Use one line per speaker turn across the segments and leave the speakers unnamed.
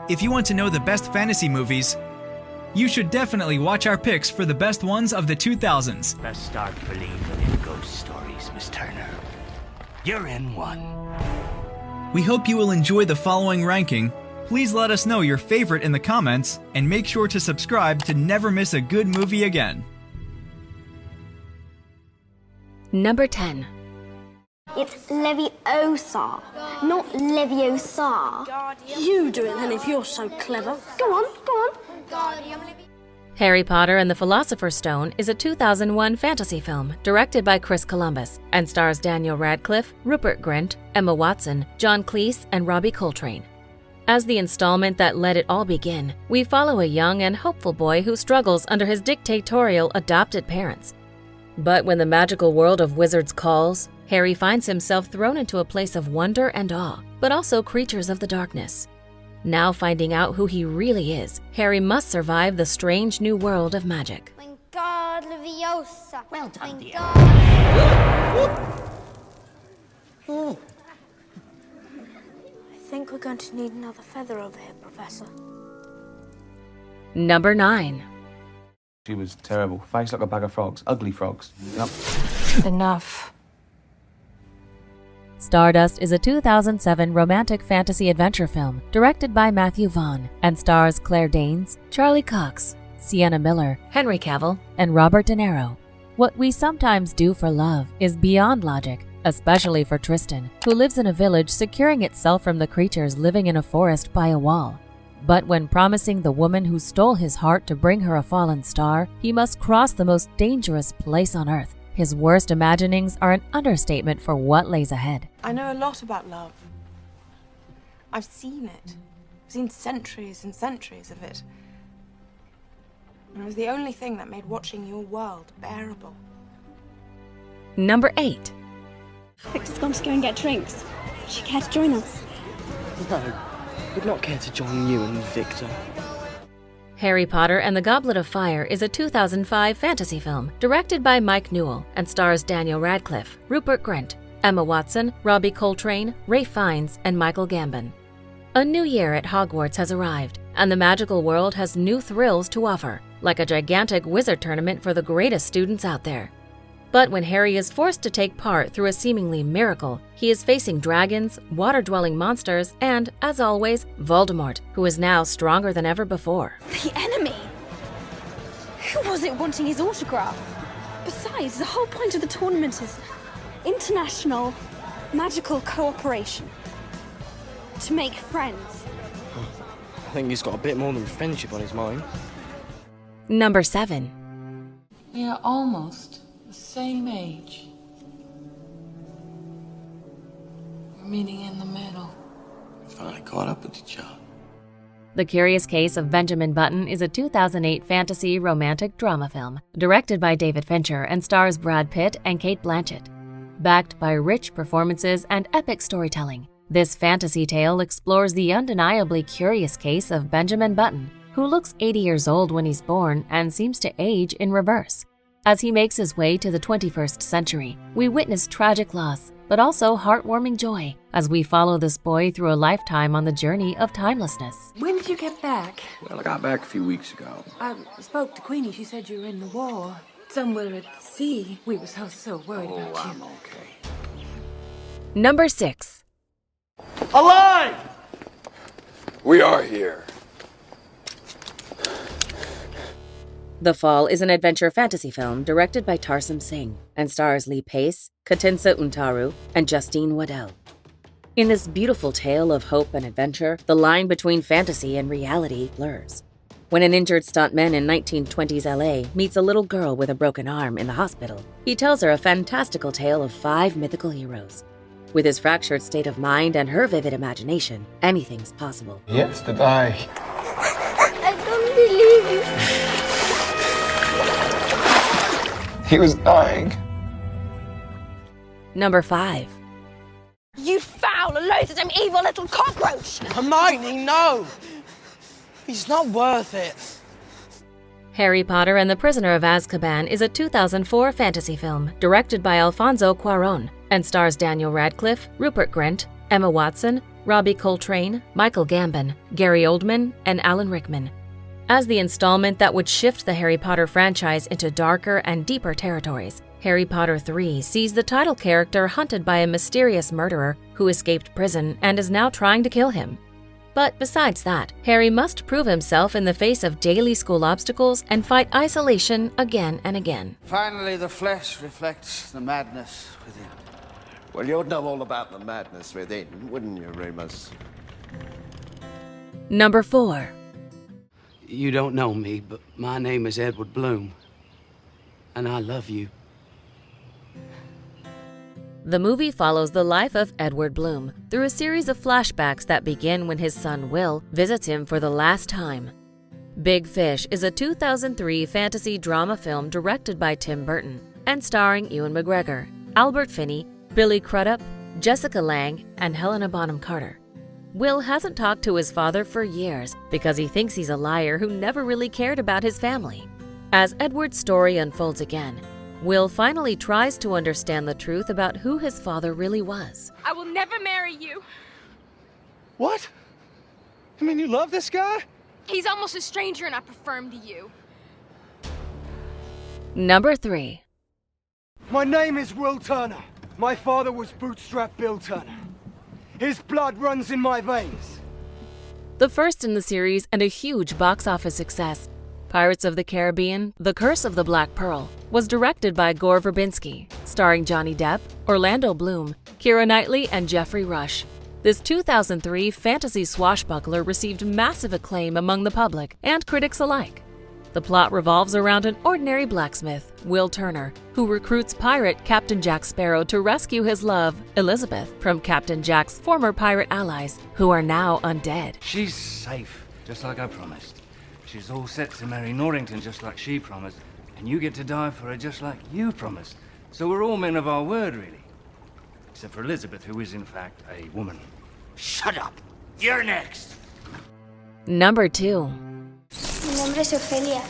If you want to know the best fantasy movies, you should definitely watch our picks for the best ones of the 2000s.
Best start believing in ghost stories, Miss Turner. You're in one.
We hope you will enjoy the following ranking. Please let us know your favorite in the comments, and make sure to subscribe to never miss a good movie again.
Number 10.
It's Leviosa, not Leviosa.
You do it then if you're so clever.
Go on, go on.
Harry Potter and the Philosopher's Stone is a 2001 fantasy film directed by Chris Columbus and stars Daniel Radcliffe, Rupert Grint, Emma Watson, John Cleese, and Robbie Coltrane. As the installment that let it all begin, we follow a young and hopeful boy who struggles under his dictatorial adopted parents. But when the magical world of wizards calls, Harry finds himself thrown into a place of wonder and awe, but also creatures of the darkness. Now finding out who he really is, Harry must survive the strange new world of magic.
Wingardium Leviosa.
Well done, dear.
I think we're going to need another feather over here, Professor.
Number 9.
She was terrible. Face like a bag of frogs. Ugly frogs. Yep.
Enough.
Stardust is a 2007 romantic fantasy adventure film directed by Matthew Vaughn and stars Claire Danes, Charlie Cox, Sienna Miller, Henry Cavill, and Robert De Niro. What we sometimes do for love is beyond logic, especially for Tristan, who lives in a village securing itself from the creatures living in a forest by a wall. But when promising the woman who stole his heart to bring her a fallen star, he must cross the most dangerous place on earth. His worst imaginings are an understatement for what lays ahead.
I know a lot about love. I've seen it. I've seen centuries and centuries of it. And it was the only thing that made watching your world bearable.
Number 8.
Victor's gone to go and get drinks. Would you care to join us?
No, would not care to join you and Victor.
Harry Potter and the Goblet of Fire is a 2005 fantasy film directed by Mike Newell and stars Daniel Radcliffe, Rupert Grint, Emma Watson, Robbie Coltrane, Ralph Fiennes, and Michael Gambon. A new year at Hogwarts has arrived, and the magical world has new thrills to offer, like a gigantic wizard tournament for the greatest students out there. But when Harry is forced to take part through a seemingly miracle, he is facing dragons, water-dwelling monsters, and, as always, Voldemort, who is now stronger than ever before.
The enemy? Who was it wanting his autograph? Besides, the whole point of the tournament is international magical cooperation. To make friends.
I think he's got a bit more than friendship on his mind.
Number 7.
We are almost the same age. We're meeting in the middle.
We finally caught up with each other.
The Curious Case of Benjamin Button is a 2008 fantasy romantic drama film directed by David Fincher and stars Brad Pitt and Cate Blanchett. Backed by rich performances and epic storytelling, this fantasy tale explores the undeniably curious case of Benjamin Button, who looks 80 years old when he's born and seems to age in reverse. As he makes his way to the 21st century, we witness tragic loss, but also heartwarming joy, as we follow this boy through a lifetime on the journey of timelessness.
When did you get back?
Well, I got back a few weeks ago.
I spoke to Queenie. She said you were in the war. Somewhere at sea. We were so worried about you.
I'm okay.
Number 6.
Alive! We are here.
The Fall is an adventure fantasy film directed by Tarsem Singh and stars Lee Pace, Katinsa Untaru, and Justine Waddell. In this beautiful tale of hope and adventure, the line between fantasy and reality blurs. When an injured stuntman in 1920s LA meets a little girl with a broken arm in the hospital, he tells her a fantastical tale of 5 mythical heroes. With his fractured state of mind and her vivid imagination, anything's possible.
Yesterday.
I don't believe you.
He was dying.
Number 5.
You foul, loathsome, evil little cockroach!
Hermione, no! He's not worth it.
Harry Potter and the Prisoner of Azkaban is a 2004 fantasy film directed by Alfonso Cuarón and stars Daniel Radcliffe, Rupert Grint, Emma Watson, Robbie Coltrane, Michael Gambon, Gary Oldman, and Alan Rickman. As the installment that would shift the Harry Potter franchise into darker and deeper territories, Harry Potter 3 sees the title character hunted by a mysterious murderer who escaped prison and is now trying to kill him. But besides that, Harry must prove himself in the face of daily school obstacles and fight isolation again and again.
Finally, the flesh reflects the madness within.
Well, you'd know all about the madness within, wouldn't you, Remus?
Number 4.
You don't know me, but my name is Edward Bloom. And I love you.
The movie follows the life of Edward Bloom through a series of flashbacks that begin when his son Will visits him for the last time. Big Fish is a 2003 fantasy drama film directed by Tim Burton and starring Ewan McGregor, Albert Finney, Billy Crudup, Jessica Lange, and Helena Bonham Carter. Will hasn't talked to his father for years because he thinks he's a liar who never really cared about his family. As Edward's story unfolds again, Will finally tries to understand the truth about who his father really was.
I will never marry you.
What? You mean you love this guy?
He's almost a stranger and I prefer him to you.
Number 3.
My name is Will Turner. My father was Bootstrap Bill Turner. His blood runs in my veins.
The first in the series and a huge box office success, Pirates of the Caribbean: The Curse of the Black Pearl was directed by Gore Verbinski, starring Johnny Depp, Orlando Bloom, Keira Knightley, and Jeffrey Rush. This 2003 fantasy swashbuckler received massive acclaim among the public and critics alike. The plot revolves around an ordinary blacksmith, Will Turner, who recruits pirate Captain Jack Sparrow to rescue his love, Elizabeth, from Captain Jack's former pirate allies, who are now undead.
She's safe, just like I promised. She's all set to marry Norrington just like she promised, and you get to die for her just like you promised. So we're all men of our word, really. Except for Elizabeth, who is in fact a woman.
Shut up! You're next!
Number 2.
Mi nombre es Ofelia.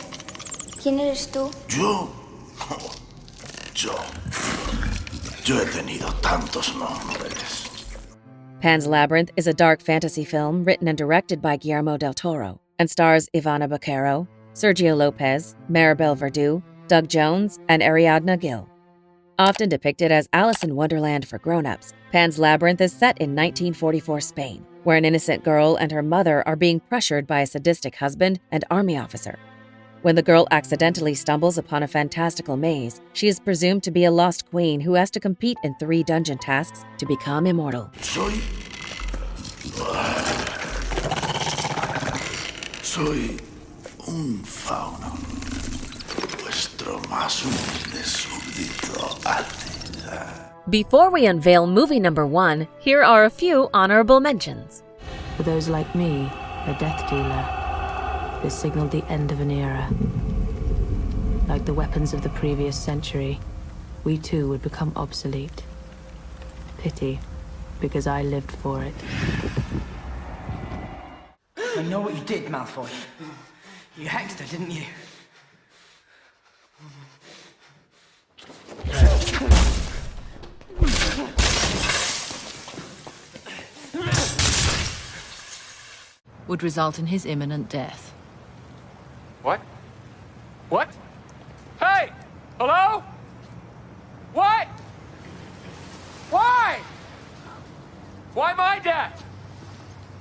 ¿Quién eres tú?
¿Yo? Yo he tenido tantos nombres.
Pan's Labyrinth is a dark fantasy film written and directed by Guillermo del Toro and stars Ivana Baquero, Sergio Lopez, Maribel Verdú, Doug Jones, and Ariadna Gil. Often depicted as Alice in Wonderland for grown-ups, Pan's Labyrinth is set in 1944 Spain, where an innocent girl and her mother are being pressured by a sadistic husband and army officer. When the girl accidentally stumbles upon a fantastical maze, she is presumed to be a lost queen who has to compete in 3 dungeon tasks to become immortal.
Soy un fauno, vuestro más humilde súbdito, Alteza.
Before we unveil movie number 1, here are a few honorable mentions.
For those like me, a death dealer, this signaled the end of an era. Like the weapons of the previous century, we too would become obsolete. Pity, because I lived for it.
I know what you did, Malfoy. You hexed her, didn't you?
Would result in his imminent death.
What? What? Hey! Hello? What? Why? Why my death?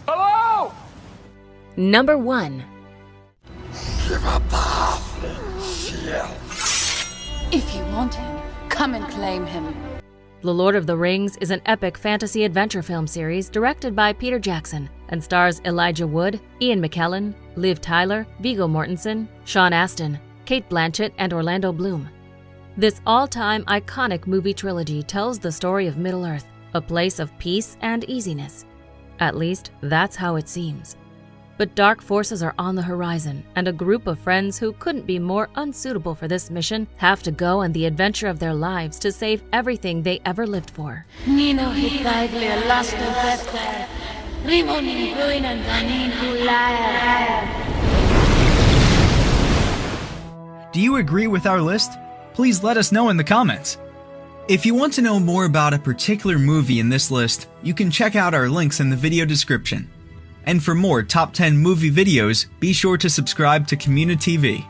Hello?
Number 1.
If you want him, come and claim him.
The Lord of the Rings is an epic fantasy adventure film series directed by Peter Jackson and stars Elijah Wood, Ian McKellen, Liv Tyler, Viggo Mortensen, Sean Astin, Cate Blanchett, and Orlando Bloom. This all-time iconic movie trilogy tells the story of Middle-earth, a place of peace and easiness. At least, that's how it seems. But dark forces are on the horizon, and a group of friends who couldn't be more unsuitable for this mission have to go on the adventure of their lives to save everything they ever lived for.
Nino Hidaigle Last Vester, Rimonin Ruin and Danin
Do you agree with our list? Please let us know in the comments. If you want to know more about a particular movie in this list, you can check out our links in the video description. And for more top 10 movie videos, be sure to subscribe to communiTV.